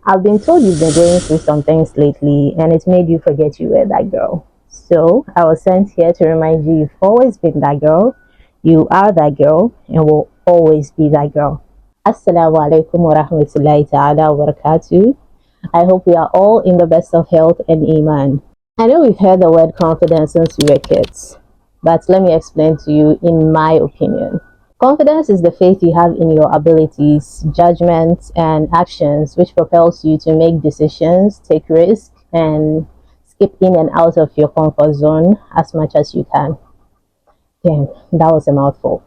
I've been told you've been going through some things lately and it's made you forget you were that girl. So I was sent here to remind you you've always been that girl, you are that girl, and will always be that girl. Assalamu alaikum wa rahmatullahi ta'ala wa barakatuh. I hope we are all in the best of health and iman. I know we've heard the word confidence since we were kids, but let me explain to you in my opinion. Confidence is the faith you have in your abilities, judgments, and actions, which propels you to make decisions, take risks, and skip in and out of your comfort zone as much as you can. Damn, that was a mouthful.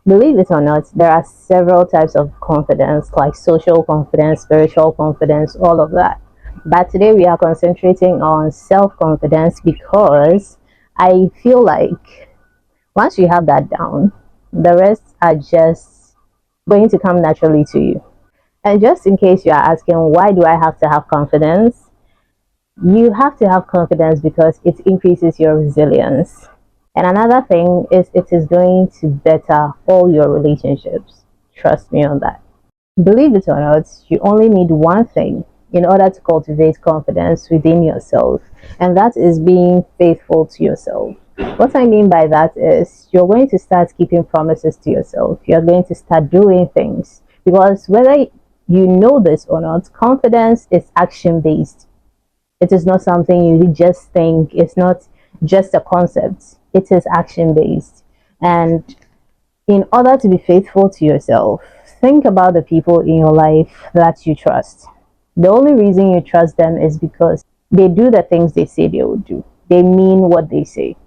Believe it or not, there are several types of confidence, like social confidence, spiritual confidence, all of that. But today we are concentrating on self confidence because I feel like once you have that down, the rest are just going to come naturally to you. And just in case you are asking, why do I have to have confidence? You have to have confidence because it increases your resilience. And another thing is it is going to better all your relationships. Trust me on that. Believe it or not, you only need one thing in order to cultivate confidence within yourself, and that is being faithful to yourself. What I mean by that is you're going to start keeping promises to yourself. You're going to start doing things because whether you know this or not, confidence is action based. It is not something you just think, it's not just a concept, it is action based. And in order to be faithful to yourself, think about the people in your life that you trust. The only reason you trust them is because they do the things they say they will do. They mean what they say.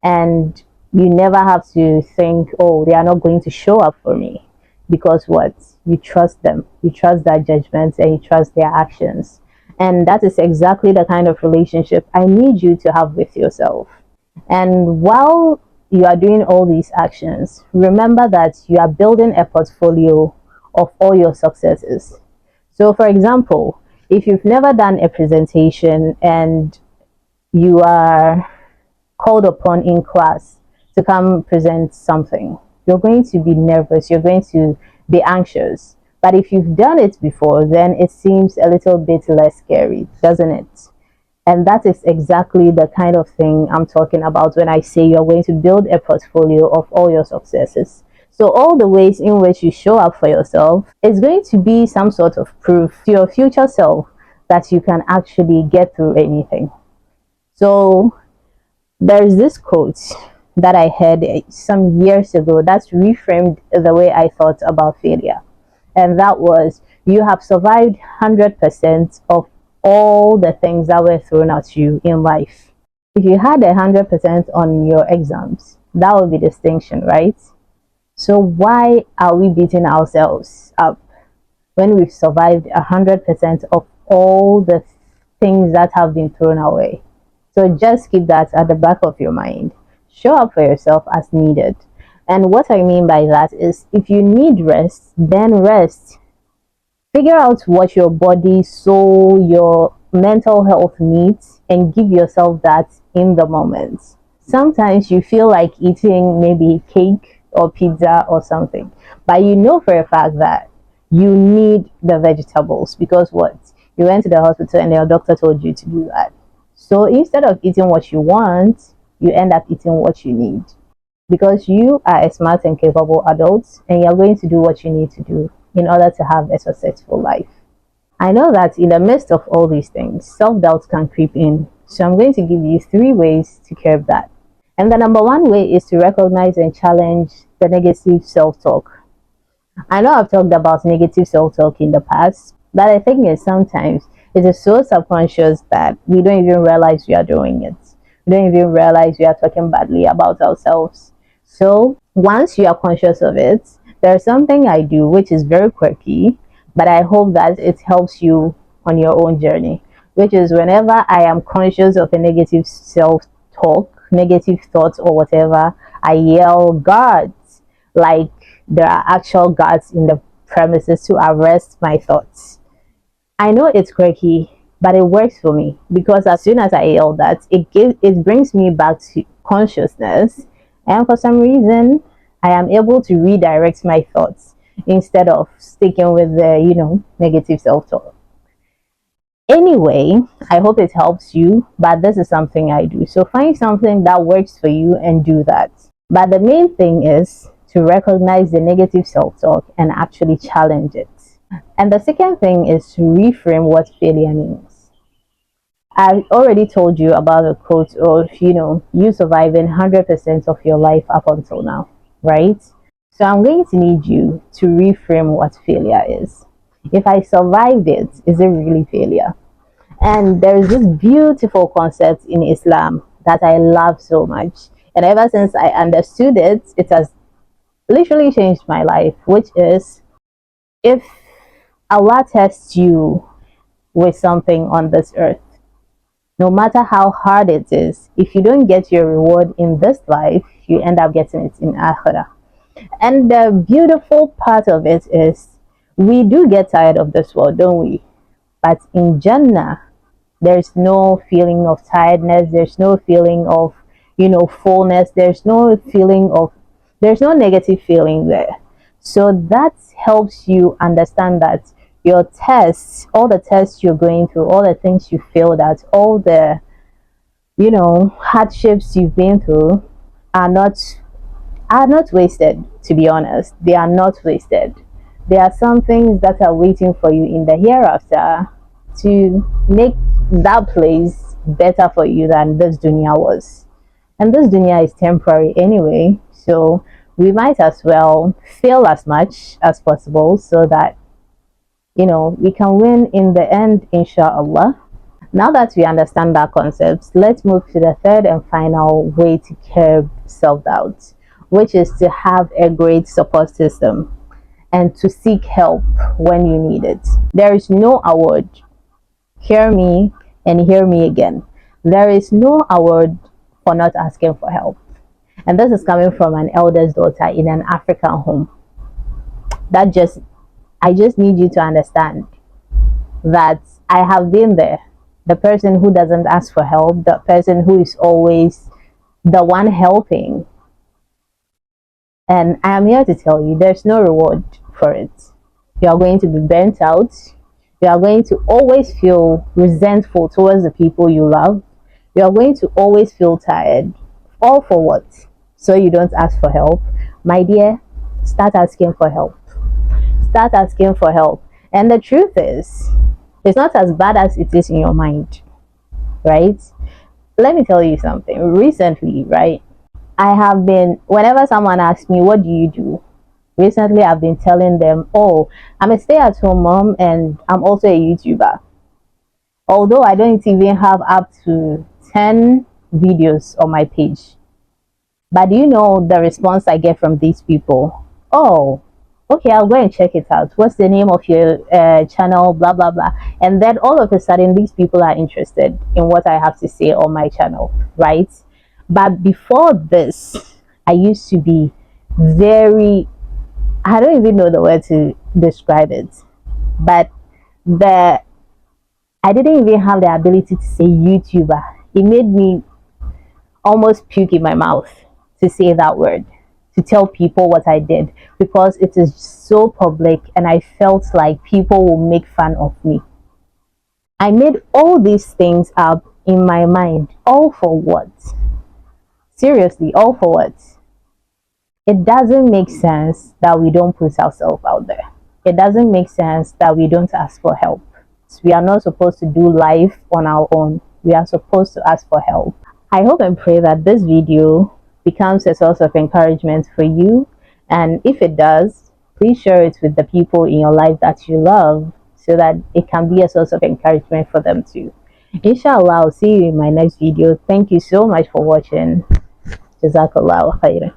And you never have to think, oh, they are not going to show up for me. Because what? You trust them. You trust their judgments and you trust their actions. And that is exactly the kind of relationship I need you to have with yourself. And while you are doing all these actions, remember that you are building a portfolio of all your successes. So, for example, if you've never done a presentation and you are called upon in class to come present something, you're going to be nervous, you're going to be anxious. But if you've done it before, then it seems a little bit less scary, doesn't it? And that is exactly the kind of thing I'm talking about when I say you're going to build a portfolio of all your successes. So all the ways in which you show up for yourself is going to be some sort of proof to your future self that you can actually get through anything. So there's this quote that I heard some years ago that's reframed the way I thought about failure. And that was, you have survived 100% of all the things that were thrown at you in life. If you had 100% on your exams, that would be distinction, right? So why are we beating ourselves up when we've survived 100% of all the things that have been thrown away? So just keep that at the back of your mind. Show up for yourself as needed. And what I mean by that is if you need rest, then rest. Figure out what your body, soul, your mental health needs and give yourself that in the moment. Sometimes you feel like eating maybe cake or pizza or something, but you know for a fact that you need the vegetables because what? You went to the hospital and your doctor told you to do that. So instead of eating what you want, you end up eating what you need because you are a smart and capable adult and you're going to do what you need to do in order to have a successful life. I know that in the midst of all these things, self-doubt can creep in. So I'm going to give you 3 ways to curb that. And the number 1 way is to recognize and challenge the negative self-talk. I know I've talked about negative self-talk in the past, but the thing is sometimes it is so subconscious that we don't even realize we are doing it. We don't even realize we are talking badly about ourselves. So once you are conscious of it, there's something I do which is very quirky, but I hope that it helps you on your own journey, which is whenever I am conscious of a negative self-talk, negative thoughts or whatever, I yell guards, like there are actual guards in the premises to arrest my thoughts. I know it's quirky, but it works for me because as soon as I yell that, it brings me back to consciousness, and for some reason, I am able to redirect my thoughts instead of sticking with the negative self-talk. Anyway, I hope it helps you, but this is something I do. So find something that works for you and do that. But the main thing is to recognize the negative self-talk and actually challenge it. And the second thing is to reframe what failure means. I already told you about the quote of, you surviving 100% of your life up until now, right? So I'm going to need you to reframe what failure is. If I survived it, is it really failure? And there is this beautiful concept in Islam that I love so much. And ever since I understood it, it has literally changed my life, which is, if Allah tests you with something on this earth, no matter how hard it is, if you don't get your reward in this life, you end up getting it in Akhirah. And the beautiful part of it is, we do get tired of this world, don't we? But in Jannah, there's no feeling of tiredness, there's no feeling of, fullness, there's no negative feeling there. So that helps you understand that your tests, all the tests you're going through, all the things you failed at, all the, hardships you've been through are not wasted. To be honest, they are not wasted. There are some things that are waiting for you in the hereafter to make that place better for you than this dunya was. And this dunya is temporary anyway, so we might as well fail as much as possible so that we can win in the end, inshallah. Now that we understand that concept, let's move to the third and final way to curb self-doubt, which is to have a great support system and to seek help when you need it. There is no award. Hear me and hear me again. There is no award for not asking for help. And this is coming from an elder's daughter in an African home. I just need you to understand that I have been there. The person who doesn't ask for help, the person who is always the one helping. And I am here to tell you, there's no reward for it. You are going to be burnt out. You are going to always feel resentful towards the people you love. You are going to always feel tired. All for what? So you don't ask for help. My dear, start asking for help. Start asking for help. And the truth is, it's not as bad as it is in your mind, right? Let me tell you something. Recently, right, whenever someone asks me, what do you do? Recently, I've been telling them, oh, I'm a stay-at-home mom and I'm also a YouTuber. Although I don't even have up to 10 videos on my page. But do you know the response I get from these people? Oh, okay, I'll go and check it out. What's the name of your channel? Blah, blah, blah. And then all of a sudden, these people are interested in what I have to say on my channel, right? But before this, I used to be I don't even know the word to describe it, but I didn't even have the ability to say YouTuber. It made me almost puke in my mouth to say that word, to tell people what I did, because it is so public and I felt like people will make fun of me. I made all these things up in my mind, all for what? Seriously, all for what? It doesn't make sense that we don't put ourselves out there. It doesn't make sense that we don't ask for help. We are not supposed to do life on our own. We are supposed to ask for help. I hope and pray that this video becomes a source of encouragement for you. And if it does, please share it with the people in your life that you love so that it can be a source of encouragement for them too. Inshallah, I'll see you in my next video. Thank you so much for watching. Jazakallah khair.